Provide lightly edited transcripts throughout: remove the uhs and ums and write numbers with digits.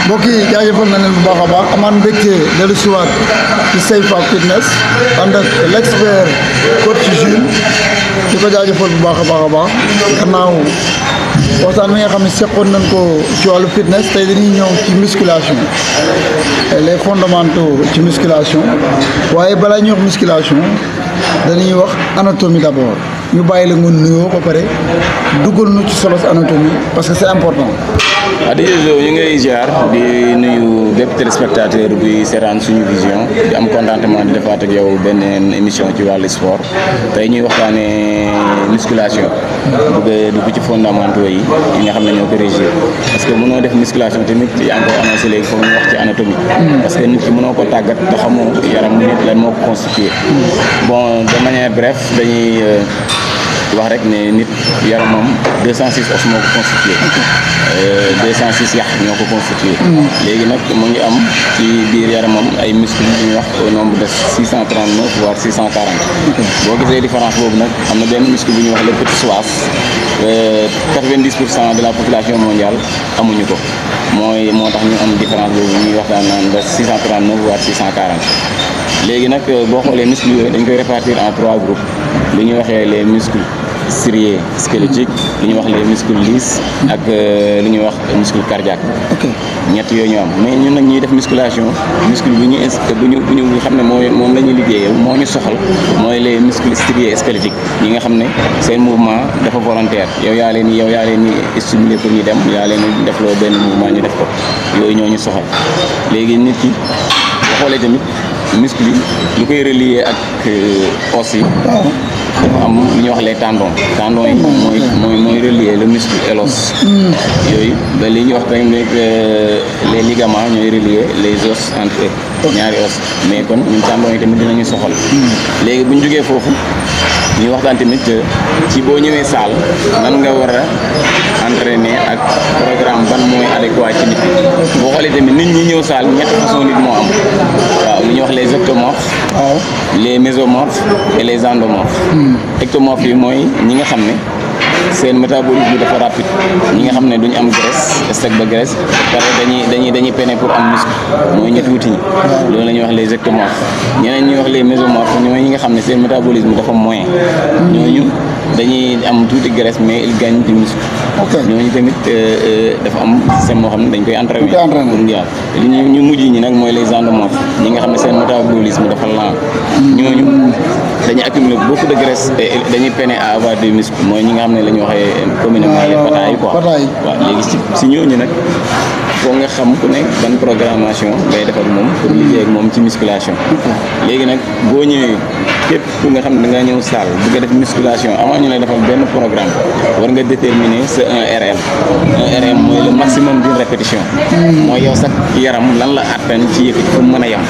mbokk yi jaajëfal na leen bu baax a baax amaan mbégte dellu si waat ci Seyfa Fitness ànd ak l'expert coach Jules di ko jaajëfal bu baax a baax gannaaw waxtaan wi nga xam ne seqoon nañ ko ci wàllu fitness tey dañuy ñëw ci musculation les fondamentaux ci musculation waaye balaa ñuy wax musculation dañuy wax anatomie d'abord ñu bàyyi la nga nuyoo ba pare dugal nu ci solos anatomie parce que c'est important. waaw di ñu ngay ziar di nuyu bépp téléspectateur bi seetaan suñu vision di am contentement di defaat ak yow benn émission ci wàllu sport tey ñuy waxtaanee musculation bëgg dugg ci fondamentaux yi nga xam ne ñoo ko régir parce que mënoo def musculation tamit yaa ngi koy annoncé léegi foog ñu wax ci anatomie parce que nit ki mënoo ko tàggat te xamoo yaram nit lan moo ko constitué bon de manière bref dañuy wax rek ne nit yaramam 206 os moo ko constitué 206 yax ñoo ko constitué léegi nag mu ngi am ci biir yaramam ay muscles yu ñuy wax au nombre de 639 voire 640 boo gisee différence boobu nag am na benn muscle bu ñuy wax le petit psoas 90% de la population mondiale amuñu ko moo tax ñu am différence boobu ñuy wax daan naan de 639 voire 640 léegi nag boo xoolee muscles yooyu dañ koy répartir en 3 groupes li ñuy waxee les muscles striés squelettiques li ñuy wax les muscles lisses ak li ñuy wax muscle cardiaque. ñett yooyu ñu am mais ñun nag ñuy def musculation muscle bu ñu xam ne moom la ñuy liggéeyal moo ñu soxal mooy les muscles striés squelettiques yi nga xam ne seen mouvement dafa volontaire yow yaa leen di stimuler pour ñu dem yaa leen di defloo benn mouvement ñu def ko yooyu ñoo ñu soxal léegi nit ki boo xoolee tamit muscle yi lu koy relier ak os yi dafa am lu ñuy wax les tendons yi mooy relier le muscle et l'os yooyu ba li ñuy wax tamit les ligaments ñooy relier les os entre eux ñaari os mais kon ñun tendons yi tamit dinañu soxal léegi bu ñu jógee foofu ñuy waxtaan tamit ci boo ñëwee salle nan nga war a entraîner ak programme ban mooy adéquat ci nit boo xoolee tamit nit ñi ñëw salle ñetti façon nit moo am waaw li ñuy wax les ectomorphes les mésomorphes et les endomorphes ectomorphes yi mooy ñi nga xam ne seen métabolisme dafa rapide ñi nga xam ne duñu am graisse stock de graisse parce que dañuy peiner pour am muscle mooy ñu tuuti ñi loolu la ñuy wax les ectomorphes ñeneen ñuy wax les mésomorphes ñooy ñi nga xam ne seen métabolisme dafa moyen ñooñu dañuy am tuuti graisse mais il gagne du muscle ñooñu tamit dafa am système moo xam ne dañ koy entraîner pour li ñu mujj ñi nag mooy les endomorphes ñi nga xam ne seen métabolisme dafa lent ñooñu dañuy accumuler beaucoup de graisse et dañuy peiner à avoir des muscles mooy ñi nga xam ne la ñu waxee communément les patailles quoi waaw léegi si ñooñu nag foo nga xam ku nekk ban programmation ngay def ak moom pour liggéey ak moom ci musculation léegi nag boo ñëwee képp ku nga xam ne da nga ñëw salle bëgg a def musculation avant ñu lay defal benn programme war nga déterminer sa 1RM 1RM mooy le maximum d'une répétition mooy yow sax yaram lan la attan ci yëkkati fu mu mën a yem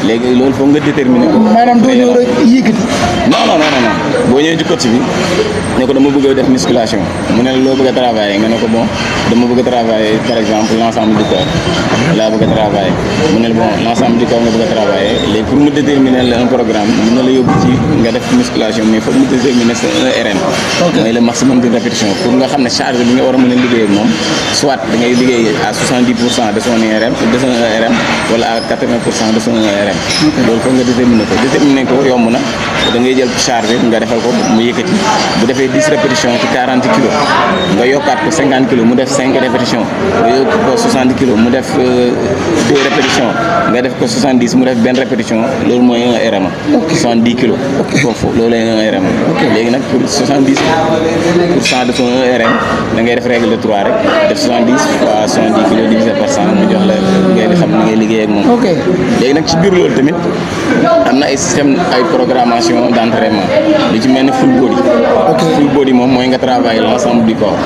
léegi loolu foog nga déterminer ko maanaam doo ñëw rek yëkkati non boo ñëwee ci coach bi ne ko dama bëgg a def musculation mu ne la loo bëgg a travailler nga ne ko bon dama bëgg a travailler par exemple l'ensemble du corps laa bëgg a travailler mu ne la bon l'ensemble du corps nga bëgg a travailler léegi pour mu déterminer la un programme mën na la yóbbu ci nga def musculation mais foog mu déterminer sa 1RM mooy le maximum de répétition pour nga xam ne charge bi nga war a mën a liggéey ak moom soit da ngay liggéey à 70% de son IRM de son IRM wala à 80% de son IRM loolu foog nga déterminer ko yomb na da ngay jël charge nga defal ko mu yëkkati bu defee 10 répétitions ci 40 kilos nga yokkaat ko 50 kilos mu def 5 répétitions nga yokk ko 60 kilos mu def 2 répétitions nga def ko 70 mu def benn répétition loolu mooy un RM 70 kilos foofu loolu lay un RM léegi nag pour 70% de son RM da ngay def règle de 3 rek def 70 fois 70 kilos divisé par 100 mu jox la ngay di xam ni ngay liggéey ak moom léegi nag ci biir loolu tamit am na ay système ay programmation d'entraînement li ci mel ni full body full body moom mooy nga travailler l'ensemble du corps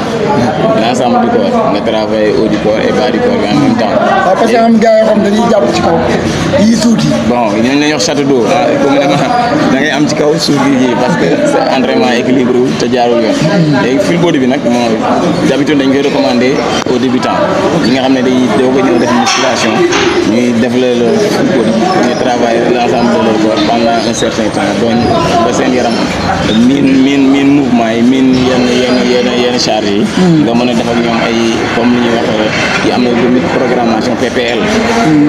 nga travailler haut du corps et bas du corps en même temps parce que am gars yoo xam dañuy jàpp ci kaw yi tuuti bon ñooñu la ñuy wax château d'eau communément da ngay am ci kaw suuf gi parce que c'est entraînement équilibré te jaarul yoon léegi full body bi nag moom d'habitude dañ koy recommander aux débutants ñi nga xam ne day doog a ñëw def musculation ñuy def le full body ñu travailler l'ensemble de leur corps pendant un certain temps donc ba seen yaram miin mouvement yi miin yenn charge yi nga mën a def ak ñoom ay comme li ñuy wax yi am na programmation PPL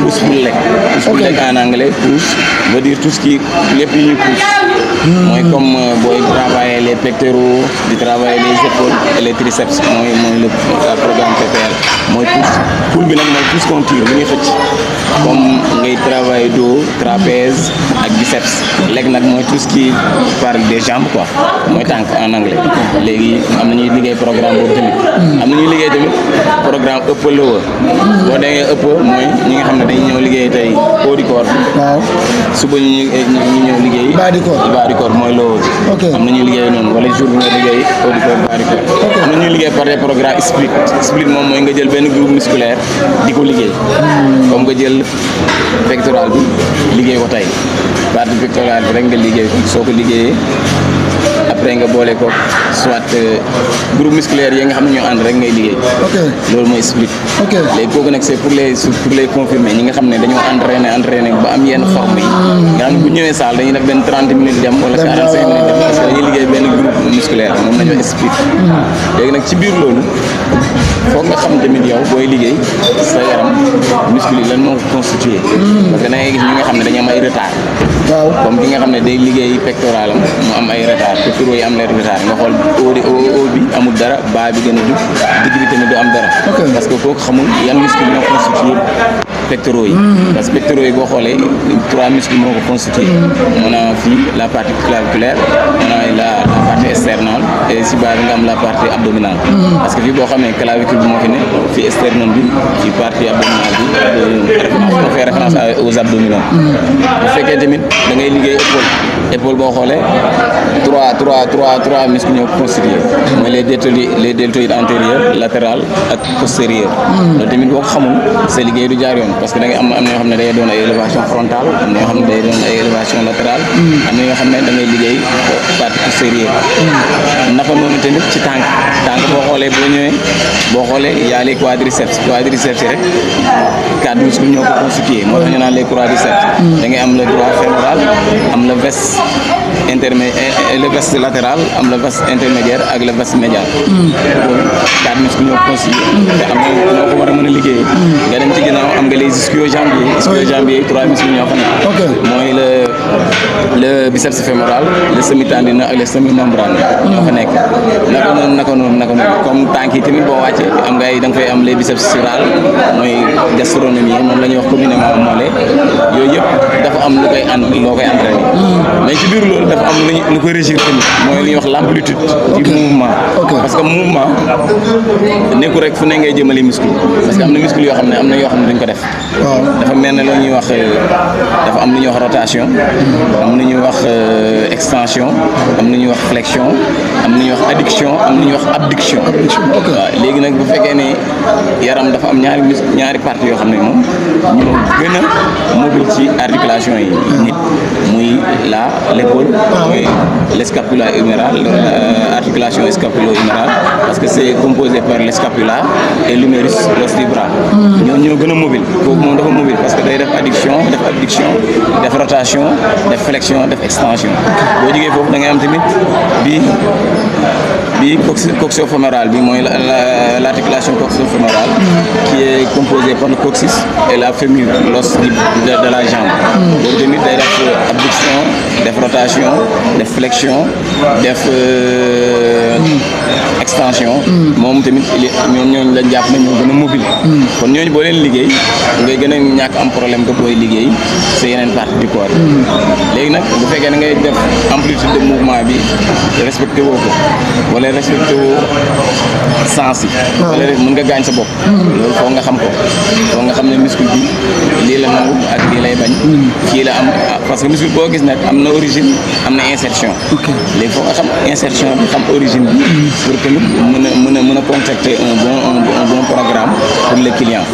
push pull leg en anglais push veut dire tout ce qui lépp yi ñuy push mooy comme booy travailler les pectoraux di travailler les épaules et les triceps mooy le programme PPL mooy push pull bi nag mooy push qu'on tire bu ñuy xëcc comme ngay travailler dos trapèze ak biceps leg nag mooy tout ce qui parle des jambes quoi mooy tànk en anglais léegi am na ñuy liggéey programme boobu tamit am na ñuy liggéey tamit programme upper lower boo déggee upper mooy ñi nga xam ne dañuy ñëw liggéey tey haut du corps waaw suba ñu ñëw liggéey bas du corps mooy lower am na ñuy liggéey noonu wala jour bi nga liggéey haut du corps bas du corps am na ñuy liggéey par des programmes split moom mooy nga jël benn groupe musculaire di ko liggéey comme nga jël pectoral bi liggéey ko tey partie pectorale bi rek nga liggéey ko soo ko liggéeyee après nga boole ko soit groupe musculaire yi nga xam ne ñoo ànd rek ngay liggéey. loolu mooy split. léegi kooku nag c'est pour les confirmer ñi nga xam ne dañoo entraîné ba am yenn forme yi. nga xam ne bu ñëwee salle dañuy def benn 30 minutes dem wala 45 minutes dem parce que dañuy liggéey benn groupe musculaire moom la ñu wax split. léegi nag ci biir loolu foog nga xam tamit yow booy liggéey sa yaram muscle yi lan moo ko constitué. parce que da ngay gis ñi nga xam ne dañu am ay retard. comme ki nga xam ne day liggéey pectoral am mu am ay retard pectoraux yi am les retard nga xool haut bi amul dara bas bi gën a jub digg bi tamit du am dara. parce que kooku xamul yan muscle ñoo constitué pectoraux yi. parce que pectoraux yi boo xoolee 3 muscles moo ko constitué. on a fii la partie claviculaire on a la partie sternale et si bas bi nga am la partie abdominale. parce que fii boo xamee clavicule bi moo fi ne fii sternum bi fii partie abdominale bi on fait référence aux abdominaux. bu fekkee tamit da ngay liggéey épaule boo xoolee trois muscles ñoo constitué mooy les deltoïdes antérieur latéral ak postérieur. loolu tamit boo ko xamul sa liggéey du jaar yoon parce que da ngay am na yoo xam ne day doon ay élévation frontale am na yoo xam ne day doon ay élévation latérale am na yoo xam ne da ngay liggéey partie postérieure. naka noonu tamit ci tànk boo xoolee boo ñëwee boo xoolee y a les quadriceps yi rek 4 muscles ñoo ko constitué moo tax ñu naan les quadriceps. da ngay am le droit fémoral am le veste le veste latéral am le veste intermédiaire ak le veste médial. loolu 4 muscles ñoo ko constitué. te am na ñoo ko war a mën a liggéey. nga dem ci ginnaaw am nga les ischio-jambiers 3 muscles ñoo fa nekk. mooy le biceps fémoral le semi-tendineux ak le semi-membraneux ñoo fa nekk. naka noonu comme tànk yi tamit boo wàccee am nga da nga fay am les biceps sural mooy gastrocnémie moom la ñuy wax communément mollet yooyu yëpp dafa am loo koy entraîner. mais ci biir loolu dafa am lu koy régir tamit mooy li ñuy wax l'amplitude du mouvement. parce que mouvement nekkul rek fu ne ngay jëmale muscle parce que am na muscle yoo xam ne am na yoo xam ne duñ ko def. dafa mel ne la ñuy wax dafa am lu ñuy wax rotation am lu ñuy wax extension am lu ñuy wax flexion am lu ñuy wax adduction am lu ñuy wax abduction. waaw léegi nag bu fekkee ne yaram dafa am ñaari parties yoo xam ne moom ñoo gën a mobile ci articulation yi nit muy l'épaule muy le scapula huméral articulation scapulo-humérale parce que c'est composé par le scapula et l'humérus l'os du bras. ñoo gën a mobile kooku moom dafa mobile parce que day def adduction def abduction def rotation def flexion def extension. boo jógee foofu da ngay am tamit bi coxo-fémoral bi mooy l'articulation coxo-fémorale qui est composée par le coccyx et la fémur l'os de la jambe. boobu tamit day def abduction def rotation def flexion def extension. moom tamit ñooñu la jàpp na ñoo gën a mobile. kon ñooñu boo leen liggéey ngay gën a ñàkk am problème que booy liggéey sa yeneen partie du corps. léegi nag bu fekkee da ngay def amplitude de mouvement bi respecté woo ko wala respecté woo sens yi. wala mën nga gaañ sa bopp. loolu foog nga xam ko foog nga xam ne muscle bi lii la nangu ak lii lay bañ. kii la am parce que muscle boo gis nag am na origine am na insertion. léegi foog nga xam insertion bi xam origine bi. pour que mën a contacter un bon programme pour les clients.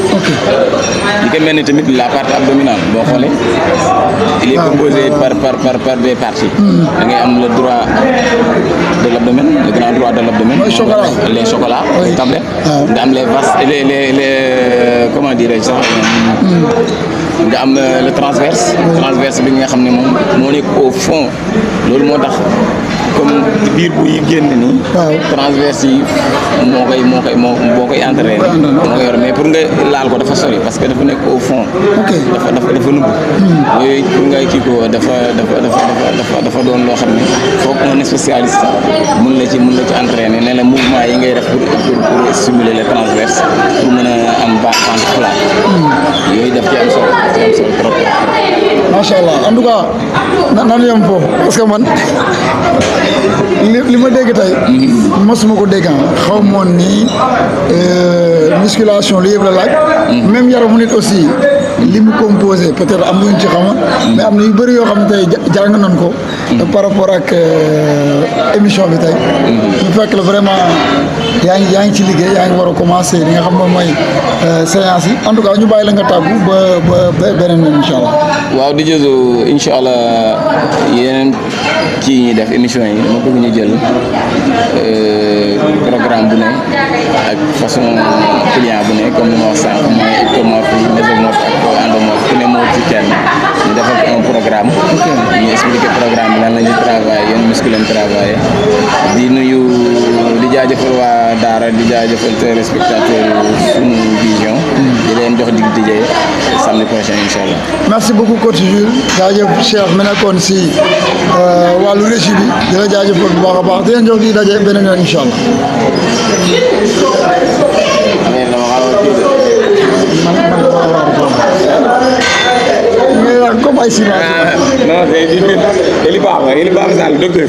li ko mel ni tamit la partie abdominale boo xoolee il est composé par des parties. da ngay am le droit de l'abdomen le grand droit de l'abdomen. les chocolats les tablettes. nga am les vastes les comment dirais-je ça nga am le transverse bi nga xam ne moom moo nekk au fond loolu moo tax comme biir buy génn nii. waaw transverse yi boo koy entraîné. moo koy yor mais pour nga laal ko dafa sori parce que dafa nekk au fond. ok dafa nëbb. yooyu pour nga kii ko dafa doon loo xam ne foog un spécialiste mun la ci entraîner ne la mouvement yi ngay def pour stimuler le transverse pour mën a am ventre plat. yooyu daf ci am solo trop. macha allah en tout cas nan yem foofu parce que man li ma dégg tey. mosuma ko dégg xaw ma woon ni musculation li yëpp la laaj. même yaramu nit aussi li mu composé peut-être am na ñu ci xamoon. mais am na yu bëri yoo xam ne tey jàng nañ ko. par rapport ak émission bi tey. ñu fekk la vraiment yaa ngi ci liggéey yaa ngi war a commencer li nga xam moom mooy séance yi en tout cas ñu bàyyi la nga tàggu ba beneen yoon incha allah. waaw di jëzo incha allah yeneen kii ñuy def émission yi dama bëgg ñu jël programme bu ne ak façon client bu ne comme ni ma wax sànq mooy ectomorphe mésomorphe ak endomorphe ku ne moo ci kenn ñu defal un programme. ñu expliquer programme bi lan la ñuy travailler yan muscle lañ travailler di nuyu di jaajëfal waa Daara di jaajëfal téléspectateur Sunu Vision di leen jox dig dijee samedi prochain incha allah. merci beaucoup coach Jules jaajëf Cheikh mi nekkoon si wàllu régie bi di la jaajëfal bu baax a baax di leen jox di daje beneen yoon incha allah. comme ay ciment. non c'est li baax la docteur.